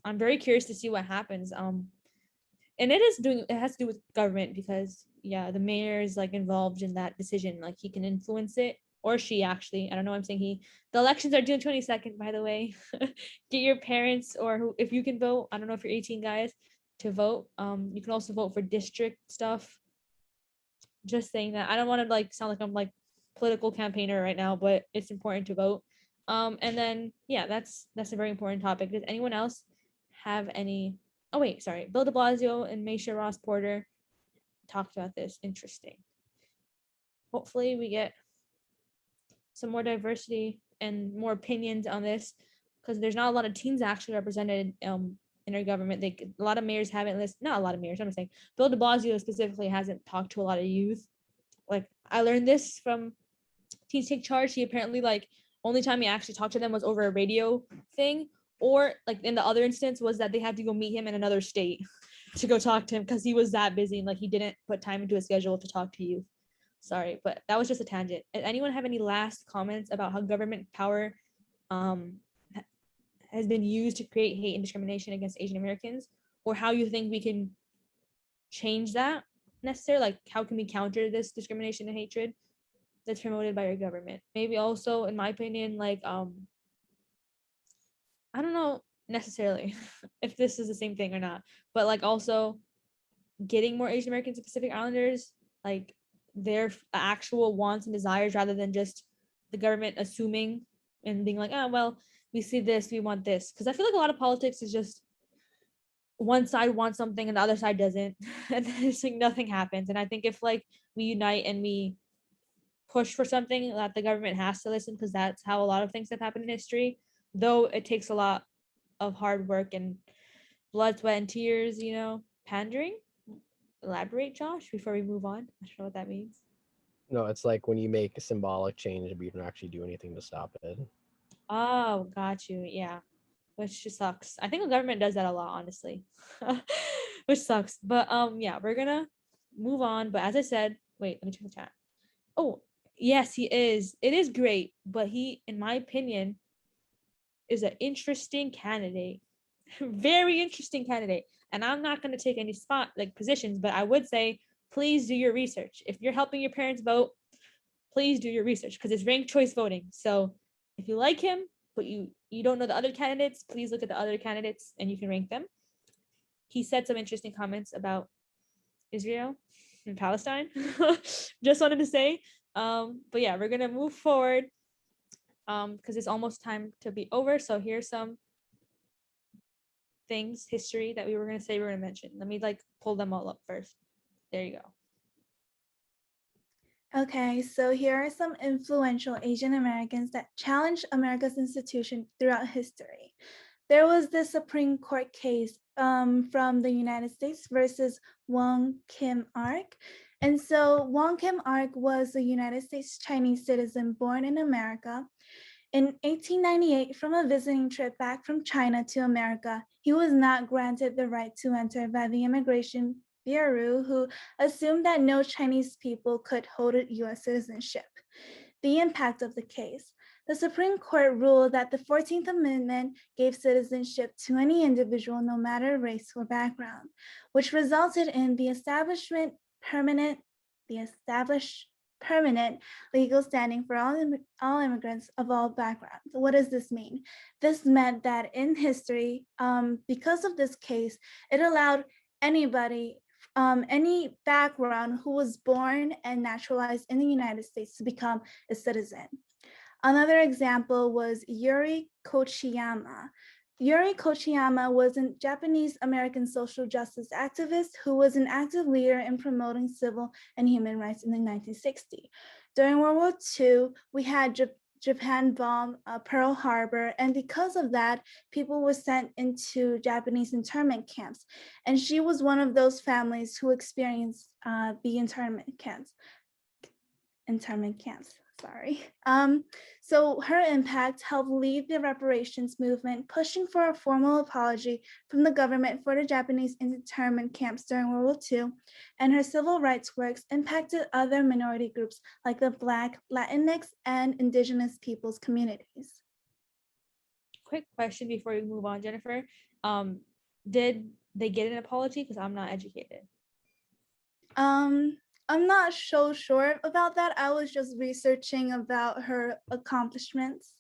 I'm very curious to see what happens. And it has to do with government because yeah, the mayor is like involved in that decision. Like he can influence it, or she actually. I don't know. I'm saying he. The elections are June 22nd, by the way. Get your parents or who, if you can vote. I don't know if you're 18 guys to vote. You can also vote for district stuff. Just saying that. I don't want to like sound like I'm like political campaigner right now, but it's important to vote. And then yeah, that's a very important topic. Does anyone else have any? Oh wait, sorry. Bill De Blasio and Maisha Ross Porter talked about this. Interesting. Hopefully, we get some more diversity and more opinions on this, because there's not a lot of teens actually represented in our government. A lot of mayors haven't listed. Not a lot of mayors. I'm saying Bill De Blasio specifically hasn't talked to a lot of youth. Like I learned this from Teens Take Charge. He apparently like only time he actually talked to them was over a radio thing, or like in the other instance was that they had to go meet him in another state to go talk to him because he was that busy and like he didn't put time into his schedule to talk to you. Sorry, but that was just a tangent. Anyone have any last comments about how government power has been used to create hate and discrimination against Asian Americans, or how you think we can change that necessarily? Like how can we counter this discrimination and hatred that's promoted by our government? Maybe also, in my opinion, like I don't know necessarily if this is the same thing or not, but like also getting more Asian Americans and Pacific Islanders, like their actual wants and desires, rather than just the government assuming and being like, oh well, we see this, we want this. Because I feel like a lot of politics is just one side wants something and the other side doesn't, and then it's like nothing happens. And I think if like we unite and we push for something, that the government has to listen, because that's how a lot of things have happened in history, though it takes a lot of hard work and blood, sweat, and tears, pandering. Elaborate, Josh, before we move on. I don't know what that means. No, it's like when you make a symbolic change, but you don't actually do anything to stop it. Oh, got you. Yeah, which just sucks. I think the government does that a lot, honestly, which sucks. But yeah, we're gonna move on. But as I said, wait, let me check the chat. Oh, yes, he is. It is great, but he, in my opinion, is an interesting candidate. Very interesting candidate. And I'm not going to take any spot like positions, but I would say please do your research. If you're helping your parents vote, please do your research, because it's ranked choice voting. So if you like him but you don't know the other candidates, please look at the other candidates and you can rank them. He said some interesting comments about Israel and Palestine. Just wanted to say. But yeah, we're gonna move forward because it's almost time to be over. So here's some things, history that we were going to say, we're going to mention. Let me like pull them all up first. There you go. Okay, so here are some influential Asian Americans that challenged America's institution throughout history. There was the Supreme Court case from the United States versus Wong Kim Ark. And so Wong Kim Ark was a United States Chinese citizen born in America. In 1898, from a visiting trip back from China to America, he was not granted the right to enter by the Immigration Bureau, who assumed that no Chinese people could hold a U.S. citizenship. The impact of the case. The Supreme Court ruled that the 14th Amendment gave citizenship to any individual, no matter race or background, which resulted in the established permanent legal standing for all immigrants of all backgrounds. What does this mean? This meant that in history, because of this case, it allowed anybody, any background who was born and naturalized in the United States to become a citizen. Another example was Yuri Kochiyama. Yuri Kochiyama was a Japanese American social justice activist who was an active leader in promoting civil and human rights in the 1960s. During World War II, we had Japan bomb Pearl Harbor, and because of that, people were sent into Japanese internment camps. And she was one of those families who experienced the internment camps. So her impact helped lead the reparations movement, pushing for a formal apology from the government for the Japanese internment camps during World War II, and her civil rights works impacted other minority groups like the Black, Latinx, and Indigenous peoples communities. Quick question before we move on, Jennifer. Did they get an apology? Because I'm not educated. I'm not so sure about that. I was just researching about her accomplishments.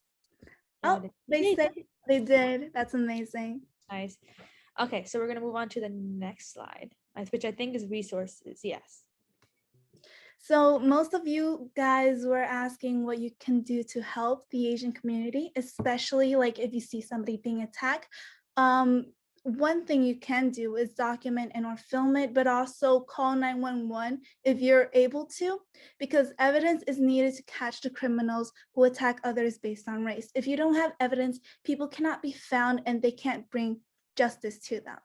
They said they did. That's amazing. Nice. Okay, so we're going to move on to the next slide, which I think is resources. Yes. So most of you guys were asking what you can do to help the Asian community, especially like if you see somebody being attacked. One thing you can do is document and or film it, but also call 911 if you're able to, because evidence is needed to catch the criminals who attack others based on race. If you don't have evidence, people cannot be found and they can't bring justice to them.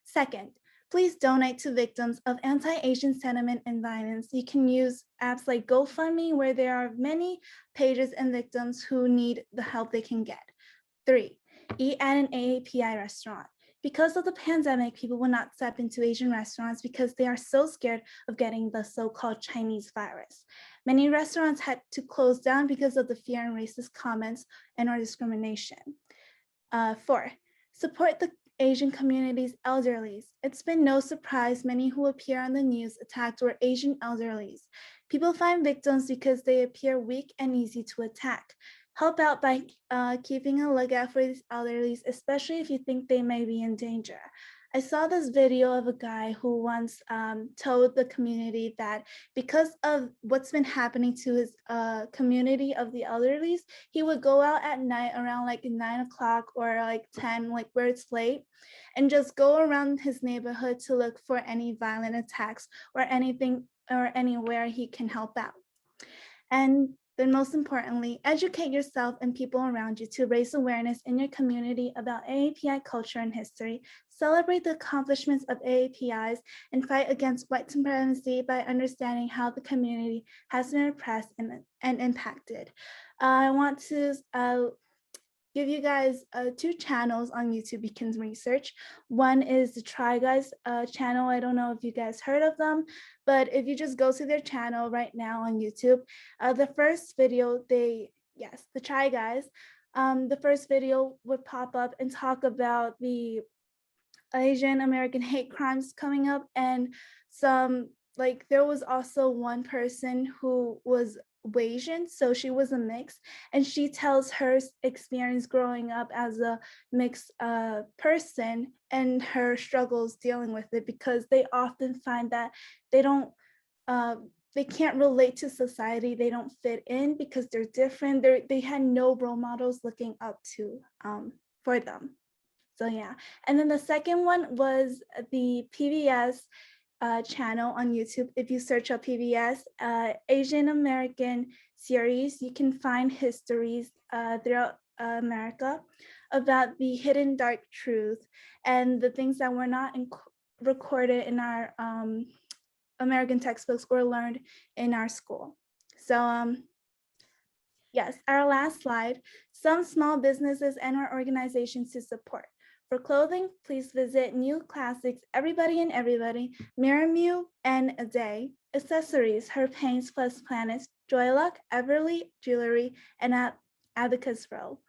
Second, please donate to victims of anti-Asian sentiment and violence. You can use apps like GoFundMe, where there are many pages and victims who need the help they can get. 3, eat at an AAPI restaurant. Because of the pandemic, people will not step into Asian restaurants because they are so scared of getting the so-called Chinese virus. Many restaurants had to close down because of the fear and racist comments and or discrimination. 4, support the Asian community's elderlies. It's been no surprise many who appear on the news attacked were Asian elderlies. People find victims because they appear weak and easy to attack. Help out by keeping a lookout for these elderlies, especially if you think they may be in danger. I saw this video of a guy who once told the community that because of what's been happening to his community of the elderlies, he would go out at night around like 9 o'clock or like 10, like where it's late, and just go around his neighborhood to look for any violent attacks or anything or anywhere he can help out. And then most importantly, educate yourself and people around you to raise awareness in your community about AAPI culture and history, celebrate the accomplishments of AAPIs, and fight against white supremacy by understanding how the community has been oppressed and impacted. I want to give you guys 2 channels on YouTube you can research. One is the Try Guys channel. I don't know if you guys heard of them, but if you just go to their channel right now on YouTube, the first video, the Try Guys, the first video would pop up and talk about the Asian American hate crimes coming up, and some, like, there was also one person who was Asian, so she was a mix, and she tells her experience growing up as a mixed person and her struggles dealing with it, because they often find that they don't they can't relate to society, they don't fit in because they're different. They had no role models looking up to for them. So yeah, and then the second one was the PBS channel on YouTube. If you search up PBS Asian American series, you can find histories throughout America about the hidden dark truth and the things that were not recorded in our American textbooks or learned in our school. So yes, our last slide, some small businesses and our organizations to support. For clothing, please visit New Classics, Everybody and Everybody, Miramu, and A Day. Accessories, Her Paints Plus Planets, Joyluck, Everly Jewelry, and Abacus Row.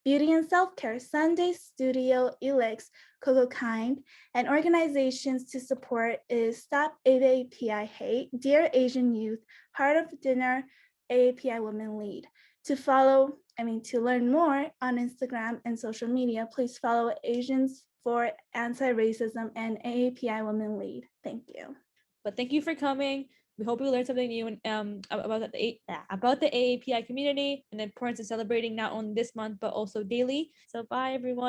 Beauty and self-care, Sunday Studio, Elix, Coco Kind, and organizations to support is Stop AAPI Hate, Dear Asian Youth, Heart of Dinner, AAPI Women Lead. To learn more on Instagram and social media, please follow Asians for Anti-Racism and AAPI Women Lead. Thank you. But thank you for coming. We hope you learned something new about the AAPI community and the importance of celebrating not only this month, but also daily. So bye, everyone.